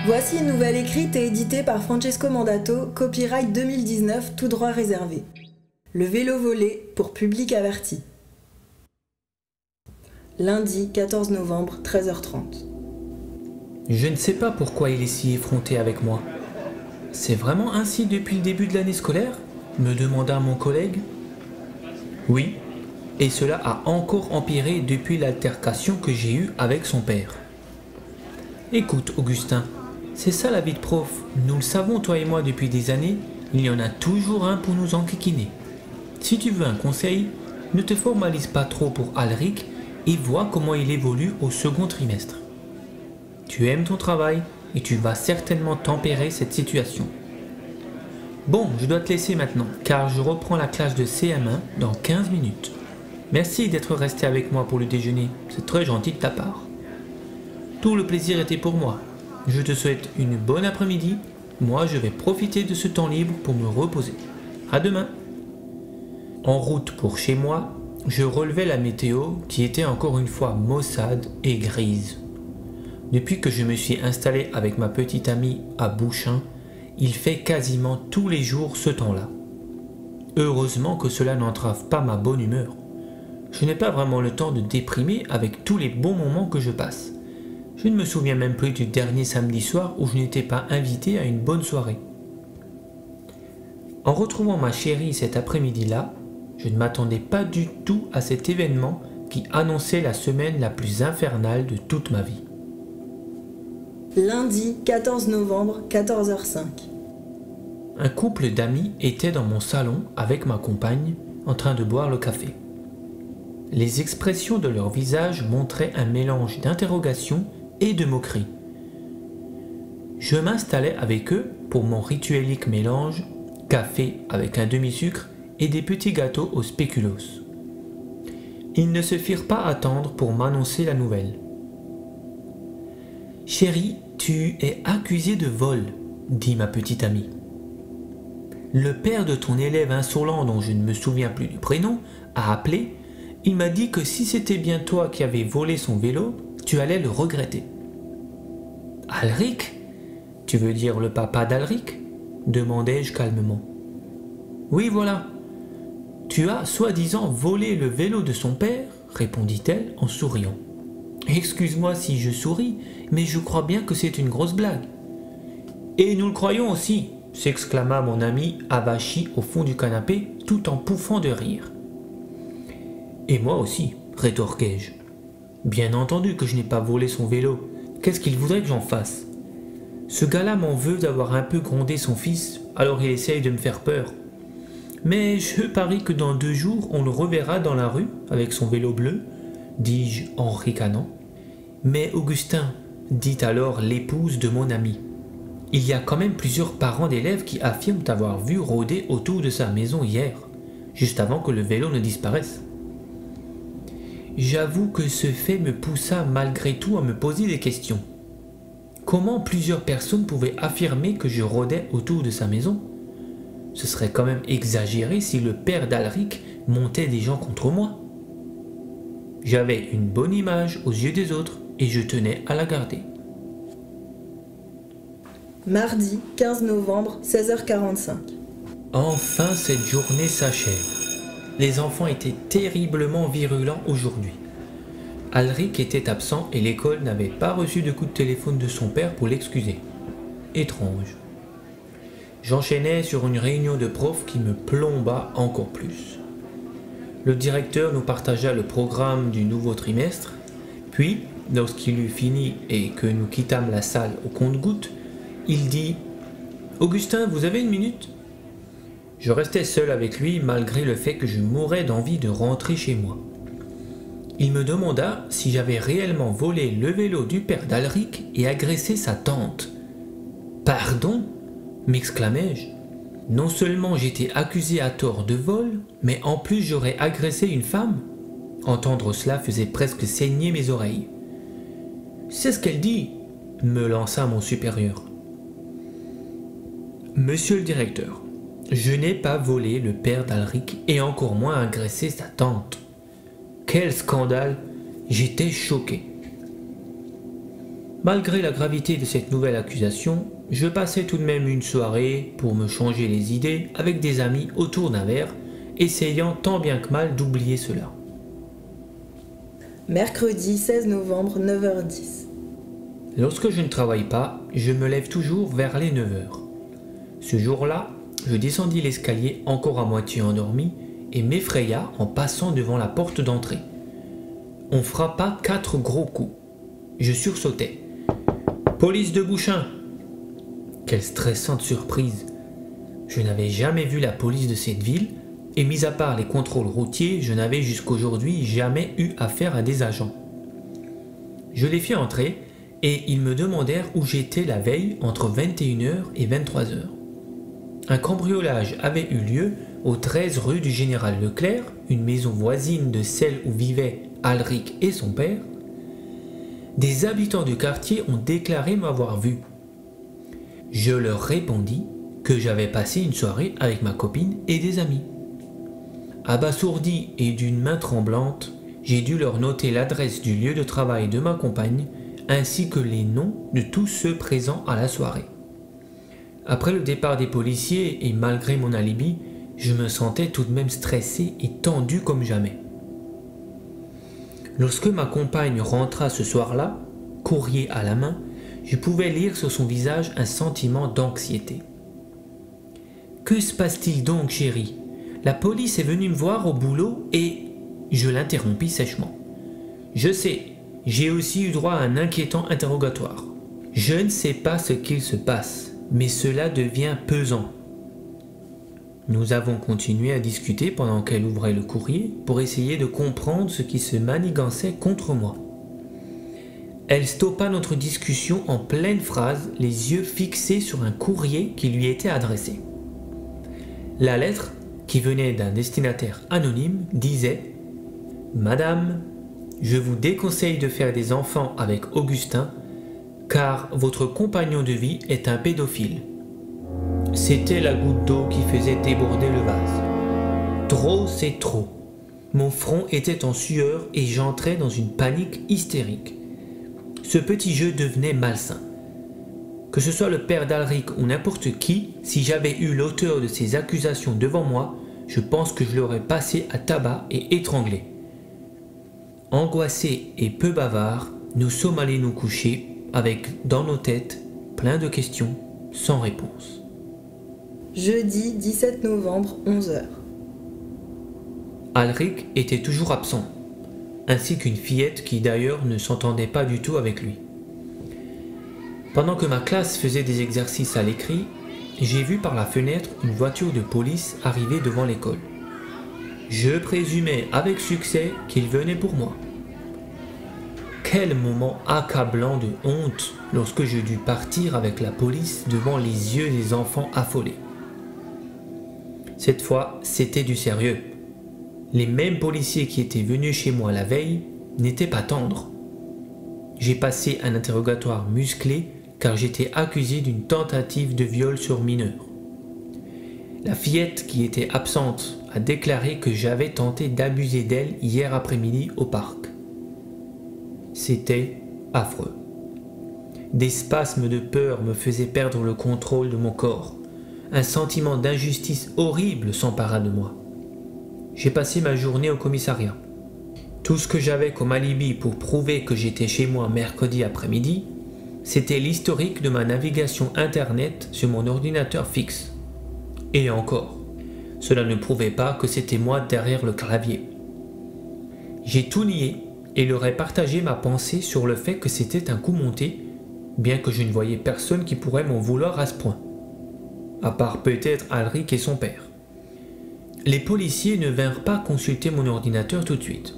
Voici une nouvelle écrite et éditée par Francesco Mandato, copyright 2019, tout droit réservé. Le vélo volé pour public averti. Lundi 14 novembre, 13h30. Je ne sais pas pourquoi il est si effronté avec moi. C'est vraiment ainsi depuis le début de l'année scolaire ? Me demanda mon collègue. Oui, et cela a encore empiré depuis l'altercation que j'ai eue avec son père. Écoute, Augustin, c'est ça la vie de prof. Nous le savons, toi et moi, depuis des années, il y en a toujours un pour nous enquiquiner. Si tu veux un conseil, ne te formalise pas trop pour Alric et vois comment il évolue au second trimestre. Tu aimes ton travail et tu vas certainement tempérer cette situation. Bon, je dois te laisser maintenant, car je reprends la classe de CM1 dans 15 minutes. Merci d'être resté avec moi pour le déjeuner, c'est très gentil de ta part. Tout le plaisir était pour moi. Je te souhaite une bonne après-midi. Moi, je vais profiter de ce temps libre pour me reposer. À demain. En route pour chez moi, je relevais la météo qui était encore une fois maussade et grise. Depuis que je me suis installé avec ma petite amie à Bouchain, il fait quasiment tous les jours ce temps-là. Heureusement que cela n'entrave pas ma bonne humeur. Je n'ai pas vraiment le temps de déprimer avec tous les bons moments que je passe. Je ne me souviens même plus du dernier samedi soir où je n'étais pas invité à une bonne soirée. En retrouvant ma chérie cet après-midi-là, je ne m'attendais pas du tout à cet événement qui annonçait la semaine la plus infernale de toute ma vie. Lundi 14 novembre, 14h05. Un couple d'amis était dans mon salon avec ma compagne en train de boire le café. Les expressions de leur visage montraient un mélange d'interrogation et de moquerie. Je m'installais avec eux pour mon rituelique mélange café avec un demi-sucre et des petits gâteaux au spéculoos. Ils ne se firent pas attendre pour m'annoncer la nouvelle. « Chérie, tu es accusée de vol, » dit ma petite amie. « Le père de ton élève insolent dont je ne me souviens plus du prénom a appelé. Il m'a dit que si c'était bien toi qui avais volé son vélo, tu allais le regretter. » « Alric ? Tu veux dire le papa d'Alric ? Demandai-je calmement. « Oui, voilà. Tu as soi-disant volé le vélo de son père, répondit-elle en souriant. Excuse-moi si je souris, mais je crois bien que c'est une grosse blague. Et nous le croyons aussi, s'exclama mon ami avachi au fond du canapé tout en pouffant de rire. Et moi aussi, rétorquai-je. Bien entendu que je n'ai pas volé son vélo. Qu'est-ce qu'il voudrait que j'en fasse? Ce gars-là m'en veut d'avoir un peu grondé son fils, alors il essaye de me faire peur. Mais je parie que dans 2 jours, on le reverra dans la rue avec son vélo bleu, dis-je en ricanant. Mais Augustin, dit alors l'épouse de mon ami, il y a quand même plusieurs parents d'élèves qui affirment avoir vu rôder autour de sa maison hier, juste avant que le vélo ne disparaisse. J'avoue que ce fait me poussa malgré tout à me poser des questions. Comment plusieurs personnes pouvaient affirmer que je rôdais autour de sa maison? Ce serait quand même exagéré si le père d'Alric montait des gens contre moi. J'avais une bonne image aux yeux des autres et je tenais à la garder. Mardi 15 novembre, 16h45. Enfin cette journée s'achève. Les enfants étaient terriblement virulents aujourd'hui. Alric était absent et l'école n'avait pas reçu de coup de téléphone de son père pour l'excuser. Étrange. J'enchaînais sur une réunion de profs qui me plomba encore plus. Le directeur nous partagea le programme du nouveau trimestre, puis, lorsqu'il eut fini et que nous quittâmes la salle au compte-gouttes, il dit « Augustin, vous avez une minute ?» Je restais seul avec lui malgré le fait que je mourais d'envie de rentrer chez moi. Il me demanda si j'avais réellement volé le vélo du père d'Alric et agressé sa tante. « Pardon ?» m'exclamai-je. Non seulement j'étais accusé à tort de vol, mais en plus j'aurais agressé une femme. Entendre cela faisait presque saigner mes oreilles. « C'est ce qu'elle dit !» me lança mon supérieur. « Monsieur le directeur, je n'ai pas volé le père d'Alric et encore moins agressé sa tante. » Quel scandale! J'étais choqué. Malgré la gravité de cette nouvelle accusation, je passais tout de même une soirée pour me changer les idées avec des amis autour d'un verre, essayant tant bien que mal d'oublier cela. Mercredi 16 novembre, 9h10. Lorsque je ne travaille pas, je me lève toujours vers les 9h. Ce jour-là, je descendis l'escalier encore à moitié endormi et m'effraya en passant devant la porte d'entrée. On frappa 4 gros coups. Je sursautai. « Police de Bouchain !» Quelle stressante surprise! Je n'avais jamais vu la police de cette ville et mis à part les contrôles routiers, je n'avais jusqu'aujourd'hui jamais eu affaire à des agents. Je les fis entrer et ils me demandèrent où j'étais la veille entre 21h et 23h. Un cambriolage avait eu lieu au 13 rue du Général Leclerc, une maison voisine de celle où vivaient Alric et son père. Des habitants du quartier ont déclaré m'avoir vu. Je leur répondis que j'avais passé une soirée avec ma copine et des amis. Abasourdi et d'une main tremblante, j'ai dû leur noter l'adresse du lieu de travail de ma compagne ainsi que les noms de tous ceux présents à la soirée. Après le départ des policiers et malgré mon alibi, je me sentais tout de même stressé et tendu comme jamais. Lorsque ma compagne rentra ce soir-là, courrier à la main, je pouvais lire sur son visage un sentiment d'anxiété. « Que se passe-t-il donc, chérie ? La police est venue me voir au boulot et... » Je l'interrompis sèchement. « Je sais, j'ai aussi eu droit à un inquiétant interrogatoire. Je ne sais pas ce qu'il se passe, mais cela devient pesant. » Nous avons continué à discuter pendant qu'elle ouvrait le courrier pour essayer de comprendre ce qui se manigançait contre moi. Elle stoppa notre discussion en pleine phrase, les yeux fixés sur un courrier qui lui était adressé. La lettre, qui venait d'un destinataire anonyme, disait « Madame, je vous déconseille de faire des enfants avec Augustin, car votre compagnon de vie est un pédophile. » C'était la goutte d'eau qui faisait déborder le vase. Trop, c'est trop. Mon front était en sueur et j'entrais dans une panique hystérique. Ce petit jeu devenait malsain. Que ce soit le père d'Alric ou n'importe qui, si j'avais eu l'auteur de ces accusations devant moi, je pense que je l'aurais passé à tabac et étranglé. Angoissés et peu bavards, nous sommes allés nous coucher avec, dans nos têtes, plein de questions sans réponse. Jeudi 17 novembre, 11h. Alric était toujours absent, ainsi qu'une fillette qui d'ailleurs ne s'entendait pas du tout avec lui. Pendant que ma classe faisait des exercices à l'écrit, j'ai vu par la fenêtre une voiture de police arriver devant l'école. Je présumais avec succès qu'il venait pour moi. Quel moment accablant de honte lorsque je dus partir avec la police devant les yeux des enfants affolés. Cette fois, c'était du sérieux. Les mêmes policiers qui étaient venus chez moi la veille n'étaient pas tendres. J'ai passé un interrogatoire musclé car j'étais accusé d'une tentative de viol sur mineur. La fillette qui était absente a déclaré que j'avais tenté d'abuser d'elle hier après-midi au parc. C'était affreux. Des spasmes de peur me faisaient perdre le contrôle de mon corps. Un sentiment d'injustice horrible s'empara de moi. J'ai passé ma journée au commissariat. Tout ce que j'avais comme alibi pour prouver que j'étais chez moi mercredi après-midi, c'était l'historique de ma navigation internet sur mon ordinateur fixe. Et encore, cela ne prouvait pas que c'était moi derrière le clavier. J'ai tout nié et leur ai partagé ma pensée sur le fait que c'était un coup monté, bien que je ne voyais personne qui pourrait m'en vouloir à ce point. À part peut-être Alric et son père. Les policiers ne vinrent pas consulter mon ordinateur tout de suite.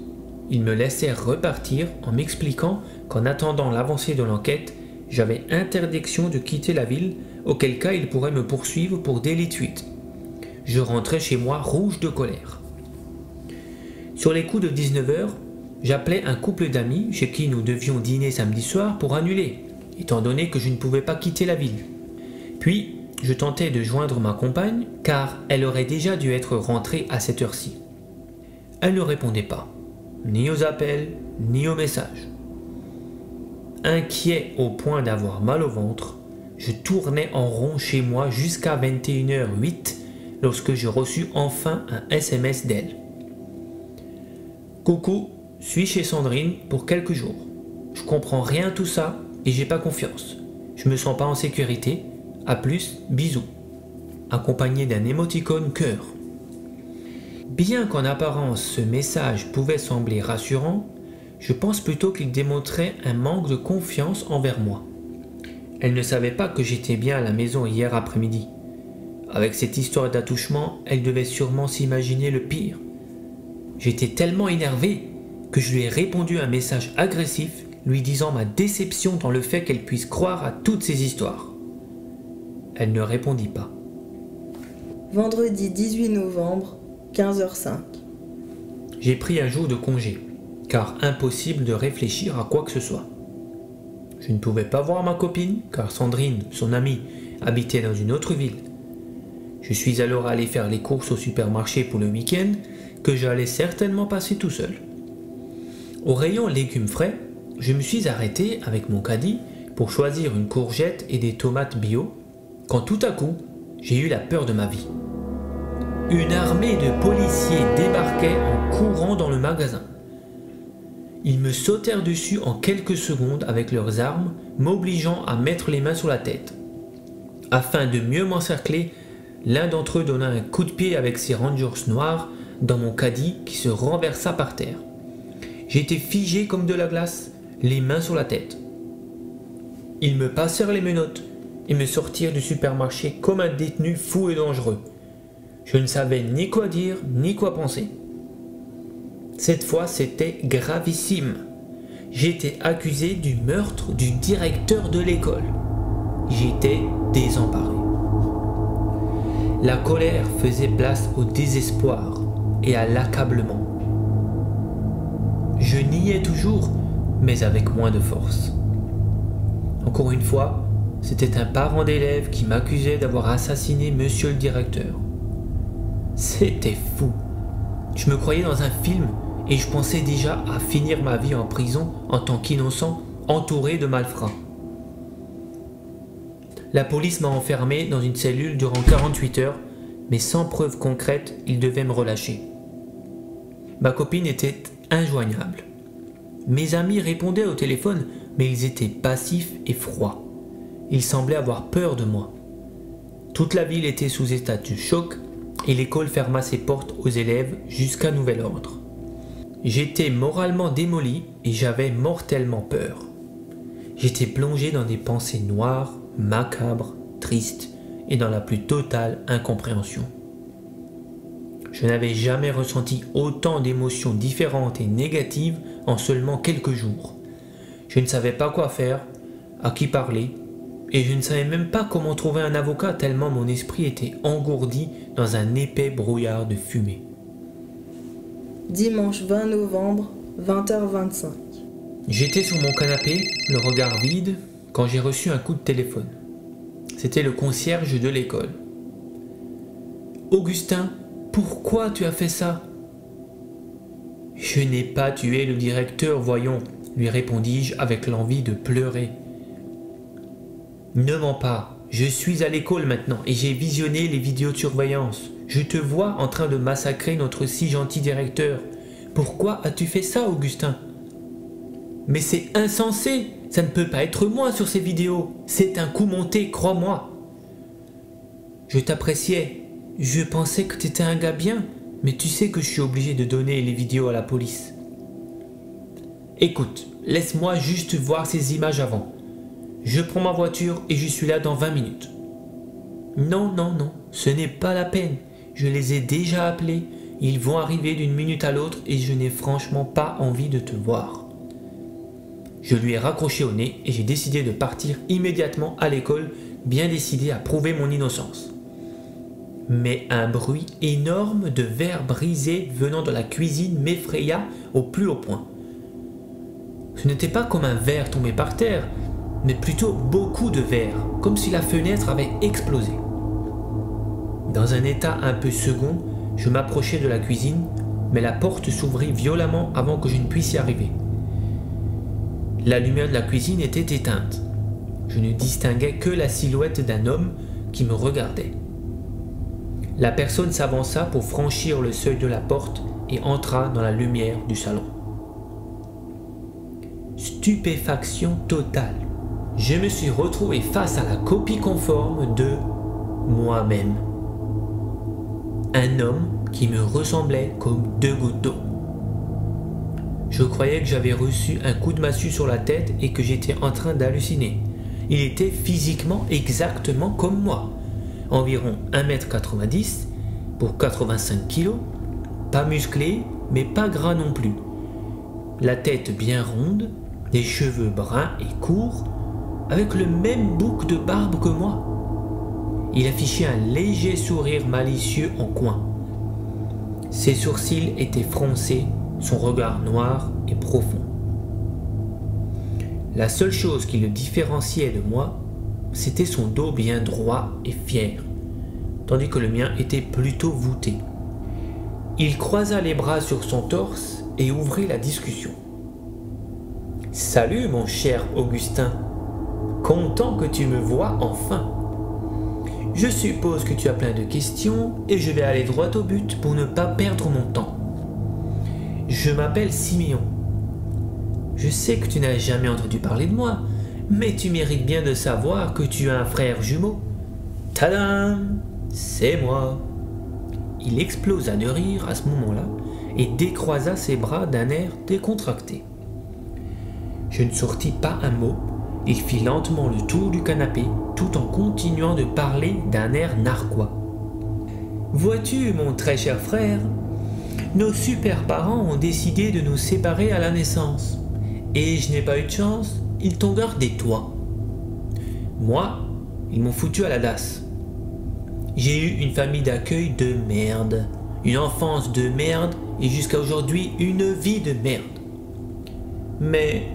Ils me laissèrent repartir en m'expliquant qu'en attendant l'avancée de l'enquête, j'avais interdiction de quitter la ville, auquel cas ils pourraient me poursuivre pour délit de fuite. Je rentrais chez moi rouge de colère. Sur les coups de 19h, j'appelais un couple d'amis chez qui nous devions dîner samedi soir pour annuler, étant donné que je ne pouvais pas quitter la ville. Puis, je tentais de joindre ma compagne, car elle aurait déjà dû être rentrée à cette heure-ci. Elle ne répondait pas, ni aux appels, ni aux messages. Inquiet au point d'avoir mal au ventre, je tournais en rond chez moi jusqu'à 21h08 lorsque j'ai reçu enfin un SMS d'elle. Coucou, suis chez Sandrine pour quelques jours. Je comprends rien à tout ça et j'ai pas confiance. Je me sens pas en sécurité. À plus, bisous. Accompagné d'un émoticône cœur. Bien qu'en apparence ce message pouvait sembler rassurant, je pense plutôt qu'il démontrait un manque de confiance envers moi. Elle ne savait pas que j'étais bien à la maison hier après-midi. Avec cette histoire d'attouchement, elle devait sûrement s'imaginer le pire. J'étais tellement énervé que je lui ai répondu un message agressif lui disant ma déception dans le fait qu'elle puisse croire à toutes ces histoires. Elle ne répondit pas. Vendredi 18 novembre, 15h05. J'ai pris un jour de congé, car impossible de réfléchir à quoi que ce soit. Je ne pouvais pas voir ma copine, car Sandrine, son amie, habitait dans une autre ville. Je suis alors allé faire les courses au supermarché pour le week-end, que j'allais certainement passer tout seul. Au rayon légumes frais, je me suis arrêté avec mon caddie pour choisir une courgette et des tomates bio, quand tout à coup, j'ai eu la peur de ma vie. Une armée de policiers débarquait en courant dans le magasin. Ils me sautèrent dessus en quelques secondes avec leurs armes, m'obligeant à mettre les mains sur la tête. Afin de mieux m'encercler, l'un d'entre eux donna un coup de pied avec ses rangers noirs dans mon caddie qui se renversa par terre. J'étais figé comme de la glace, les mains sur la tête. Ils me passèrent les menottes et me sortirent du supermarché comme un détenu fou et dangereux. Je ne savais ni quoi dire ni quoi penser. Cette fois, c'était gravissime. J'étais accusé du meurtre du directeur de l'école. J'étais désemparé. La colère faisait place au désespoir et à l'accablement. Je niais toujours, mais avec moins de force. Encore une fois, c'était un parent d'élève qui m'accusait d'avoir assassiné monsieur le directeur. C'était fou. Je me croyais dans un film et je pensais déjà à finir ma vie en prison en tant qu'innocent, entouré de malfrats. La police m'a enfermé dans une cellule durant 48 heures, mais sans preuve concrète, ils devaient me relâcher. Ma copine était injoignable. Mes amis répondaient au téléphone, mais ils étaient passifs et froids. Ils semblaient avoir peur de moi. Toute la ville était sous état de choc et l'école ferma ses portes aux élèves jusqu'à nouvel ordre. J'étais moralement démoli et j'avais mortellement peur. J'étais plongé dans des pensées noires, macabres, tristes et dans la plus totale incompréhension. Je n'avais jamais ressenti autant d'émotions différentes et négatives en seulement quelques jours. Je ne savais pas quoi faire, à qui parler, et je ne savais même pas comment trouver un avocat tellement mon esprit était engourdi dans un épais brouillard de fumée. Dimanche 20 novembre, 20h25. J'étais sur mon canapé, le regard vide, quand j'ai reçu un coup de téléphone. C'était le concierge de l'école. « Augustin, pourquoi tu as fait ça ?»« Je n'ai pas tué le directeur, voyons, » lui répondis-je avec l'envie de pleurer. « Ne mens pas, je suis à l'école maintenant et j'ai visionné les vidéos de surveillance. Je te vois en train de massacrer notre si gentil directeur. Pourquoi as-tu fait ça, Augustin ?»« Mais c'est insensé, ça ne peut pas être moi sur ces vidéos. C'est un coup monté, crois-moi. »« Je t'appréciais, je pensais que tu étais un gars bien, mais tu sais que je suis obligé de donner les vidéos à la police. » Écoute, laisse-moi juste voir ces images avant. Je prends ma voiture et je suis là dans 20 minutes. Non, ce n'est pas la peine. Je les ai déjà appelés. Ils vont arriver d'une minute à l'autre et je n'ai franchement pas envie de te voir. Je lui ai raccroché au nez et j'ai décidé de partir immédiatement à l'école, bien décidé à prouver mon innocence. Mais un bruit énorme de verre brisé venant de la cuisine m'effraya au plus haut point. Ce n'était pas comme un verre tombé par terre, mais plutôt beaucoup de verre, comme si la fenêtre avait explosé. Dans un état un peu second, je m'approchai de la cuisine, mais la porte s'ouvrit violemment avant que je ne puisse y arriver. La lumière de la cuisine était éteinte. Je ne distinguais que la silhouette d'un homme qui me regardait. La personne s'avança pour franchir le seuil de la porte et entra dans la lumière du salon. Stupéfaction totale. Je me suis retrouvé face à la copie conforme de moi-même. Un homme qui me ressemblait comme deux gouttes d'eau. Je croyais que j'avais reçu un coup de massue sur la tête et que j'étais en train d'halluciner. Il était physiquement exactement comme moi. Environ 1m90 pour 85 kg, pas musclé mais pas gras non plus. La tête bien ronde, les cheveux bruns et courts, avec le même bouc de barbe que moi. Il affichait un léger sourire malicieux en coin. Ses sourcils étaient froncés, son regard noir et profond. La seule chose qui le différenciait de moi, c'était son dos bien droit et fier, tandis que le mien était plutôt voûté. Il croisa les bras sur son torse et ouvrit la discussion. « Salut mon cher Augustin, content que tu me vois enfin. Je suppose que tu as plein de questions et je vais aller droit au but pour ne pas perdre mon temps. Je m'appelle Siméon. Je sais que tu n'as jamais entendu parler de moi, mais tu mérites bien de savoir que tu as un frère jumeau. Tadam! C'est moi. » Il explosa de rire à ce moment-là et décroisa ses bras d'un air décontracté. Je ne sortis pas un mot. Il fit lentement le tour du canapé tout en continuant de parler d'un air narquois. « Vois-tu, mon très cher frère, nos super parents ont décidé de nous séparer à la naissance. Et je n'ai pas eu de chance, ils t'ont gardé toi. Moi, ils m'ont foutu à la DAS. J'ai eu une famille d'accueil de merde, une enfance de merde et jusqu'à aujourd'hui une vie de merde. Mais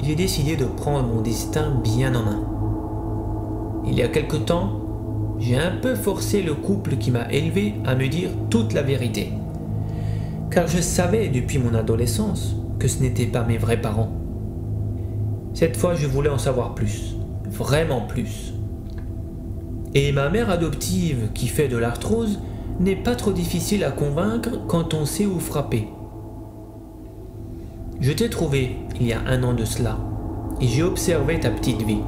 j'ai décidé de prendre mon destin bien en main. Il y a quelque temps, j'ai un peu forcé le couple qui m'a élevé à me dire toute la vérité. Car je savais depuis mon adolescence que ce n'étaient pas mes vrais parents. Cette fois, je voulais en savoir plus, vraiment plus. Et ma mère adoptive, qui fait de l'arthrose, n'est pas trop difficile à convaincre quand on sait où frapper. Je t'ai trouvé il y a 1 an de cela, et j'ai observé ta petite vie.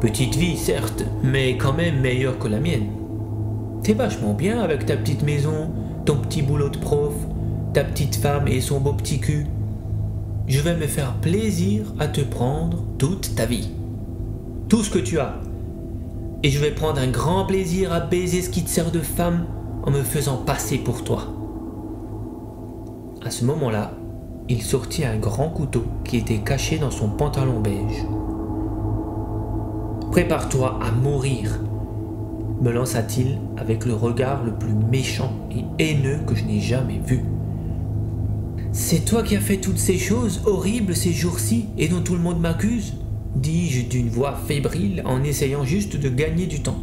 Petite vie, certes, mais quand même meilleure que la mienne. T'es vachement bien avec ta petite maison, ton petit boulot de prof, ta petite femme et son beau petit cul. Je vais me faire plaisir à te prendre toute ta vie. Tout ce que tu as. Et je vais prendre un grand plaisir à baiser ce qui te sert de femme en me faisant passer pour toi. » À ce moment-là, il sortit un grand couteau qui était caché dans son pantalon beige. « Prépare-toi à mourir, » me lança-t-il avec le regard le plus méchant et haineux que je n'ai jamais vu. « C'est toi qui as fait toutes ces choses horribles ces jours-ci et dont tout le monde m'accuse ?» dis-je d'une voix fébrile en essayant juste de gagner du temps.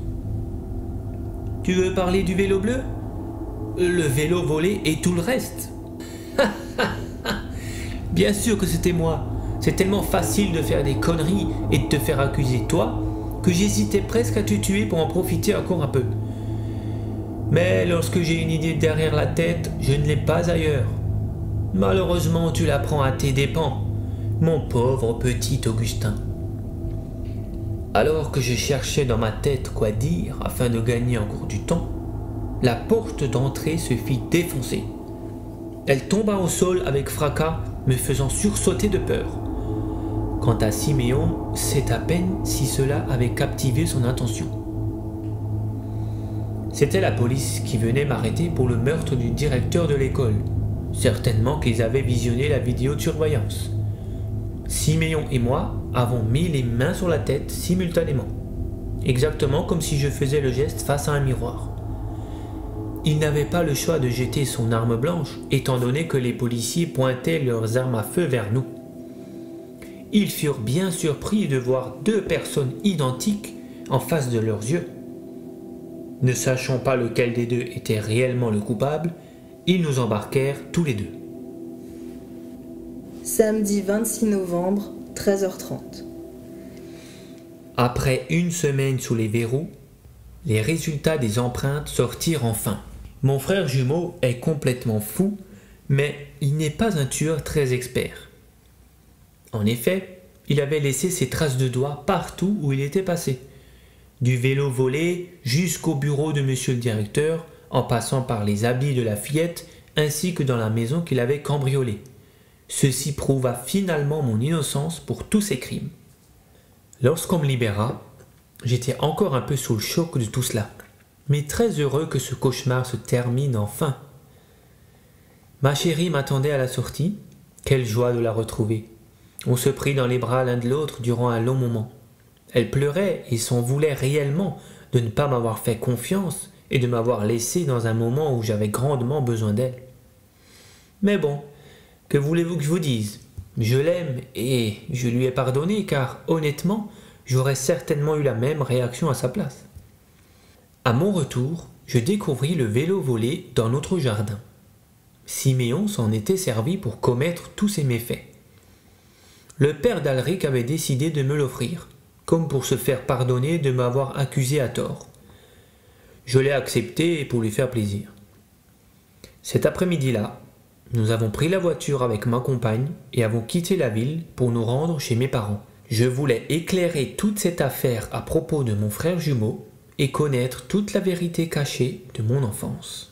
« Tu veux parler du vélo bleu ? Le vélo volé et tout le reste ?» Bien sûr que c'était moi. C'est tellement facile de faire des conneries et de te faire accuser toi que j'hésitais presque à te tuer pour en profiter encore un peu. Mais lorsque j'ai une idée derrière la tête, je ne l'ai pas ailleurs. Malheureusement, tu la prends à tes dépens, mon pauvre petit Augustin. Alors que je cherchais dans ma tête quoi dire afin de gagner encore du temps, la porte d'entrée se fit défoncer. Elle tomba au sol avec fracas, me faisant sursauter de peur. Quant à Siméon, c'est à peine si cela avait captivé son attention. C'était la police qui venait m'arrêter pour le meurtre du directeur de l'école. Certainement qu'ils avaient visionné la vidéo de surveillance. Siméon et moi avons mis les mains sur la tête simultanément, exactement comme si je faisais le geste face à un miroir. Il n'avait pas le choix de jeter son arme blanche, étant donné que les policiers pointaient leurs armes à feu vers nous. Ils furent bien surpris de voir 2 personnes identiques en face de leurs yeux. Ne sachant pas lequel des 2 était réellement le coupable, ils nous embarquèrent tous les 2. Samedi 26 novembre, 13h30. Après une semaine sous les verrous, les résultats des empreintes sortirent enfin. Mon frère jumeau est complètement fou, mais il n'est pas un tueur très expert. En effet, il avait laissé ses traces de doigts partout où il était passé. Du vélo volé jusqu'au bureau de monsieur le directeur, en passant par les habits de la fillette, ainsi que dans la maison qu'il avait cambriolée. Ceci prouva finalement mon innocence pour tous ces crimes. Lorsqu'on me libéra, j'étais encore un peu sous le choc de tout cela, mais très heureux que ce cauchemar se termine enfin. Ma chérie m'attendait à la sortie, quelle joie de la retrouver. On se prit dans les bras l'un de l'autre durant un long moment. Elle pleurait et s'en voulait réellement de ne pas m'avoir fait confiance et de m'avoir laissé dans un moment où j'avais grandement besoin d'elle. Mais bon, que voulez-vous que je vous dise? Je l'aime et je lui ai pardonné car, honnêtement, j'aurais certainement eu la même réaction à sa place. À mon retour, je découvris le vélo volé dans notre jardin. Siméon s'en était servi pour commettre tous ses méfaits. Le père d'Alric avait décidé de me l'offrir, comme pour se faire pardonner de m'avoir accusé à tort. Je l'ai accepté pour lui faire plaisir. Cet après-midi-là, nous avons pris la voiture avec ma compagne et avons quitté la ville pour nous rendre chez mes parents. Je voulais éclairer toute cette affaire à propos de mon frère jumeau et connaître toute la vérité cachée de mon enfance.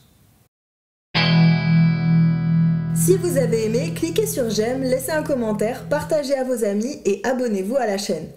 Si vous avez aimé, cliquez sur j'aime, laissez un commentaire, partagez à vos amis et abonnez-vous à la chaîne.